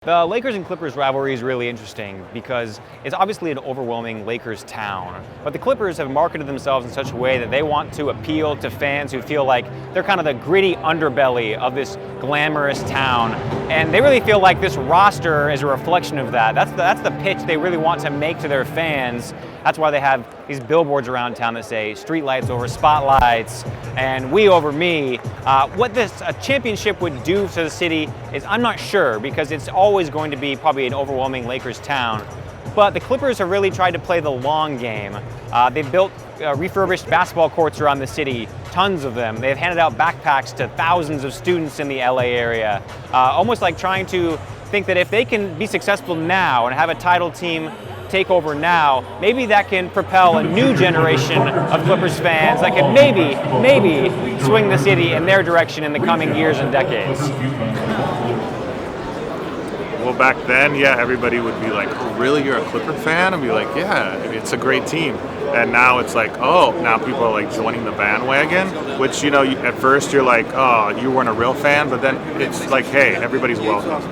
The Lakers and Clippers rivalry is really interesting because it's obviously an overwhelming Lakers town. But the Clippers have marketed themselves in such a way that they want to appeal to fans who feel like they're kind of the gritty underbelly of this glamorous town. And they really feel like this roster is a reflection of that. That's the pitch they really want to make to their fans. That's why they have these billboards around town that say streetlights over spotlights and we over me. What this championship would do to the city is I'm not sure, because it's always going to be probably an overwhelming Lakers town. But the Clippers have really tried to play the long game. They've built refurbished basketball courts around the city, tons of them. They've handed out backpacks to thousands of students in the LA area, almost like trying to think that if they can be successful now and have a title team take over now, maybe that can propel a new generation of Clippers fans that can maybe swing the city in their direction in the coming years and decades. Well, back then, yeah, everybody would be like, "Oh, really? You're a Clipper fan?" I'd be like, "Yeah, it's a great team." And now it's like, oh, now people are like joining the bandwagon, which, you know, at first you're like, oh, you weren't a real fan, but then it's like, hey, everybody's welcome.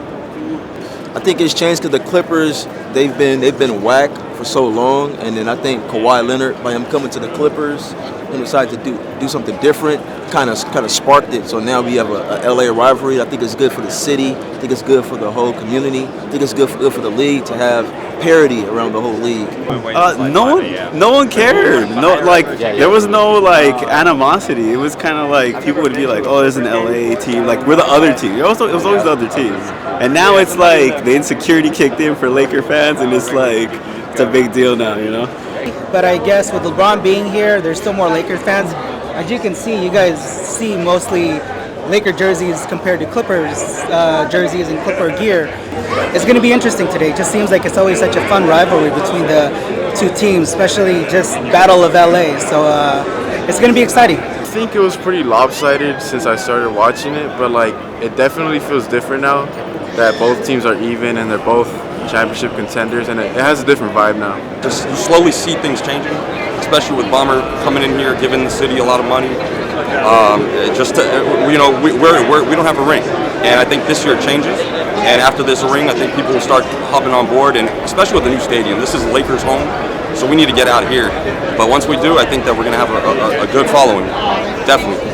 I think it's changed because the Clippers, they've been whack for so long, and then I think Kawhi Leonard, by him coming to the Clippers and decided to do something different, kind of sparked it. So now we have a LA rivalry. I think it's good for the city. I think it's good for the whole community. I think it's good for the league to have parity around the whole league. No one cared. There was no animosity. It was kind of like people would be like, "Oh, there's an LA team. Like we're the other team." It was always the other teams. And now it's like the insecurity kicked in for Laker fans, and it's like it's a big deal now, you know. But I guess with LeBron being here, there's still more Lakers fans. As you can see, you guys see mostly Laker jerseys compared to Clippers jerseys and Clipper gear. It's going to be interesting today. It just seems like it's always such a fun rivalry between the two teams, especially just Battle of L.A. So it's going to be exciting. I think it was pretty lopsided since I started watching it, but it definitely feels different now that both teams are even and they're both championship contenders, and it has a different vibe now. Just you slowly see things changing, especially with Bomber coming in here, giving the city a lot of money. We don't have a ring, and I think this year it changes. And after this ring, I think people will start hopping on board, and especially with the new stadium. This is Lakers' home, so we need to get out of here. But once we do, I think that we're going to have a good following, definitely.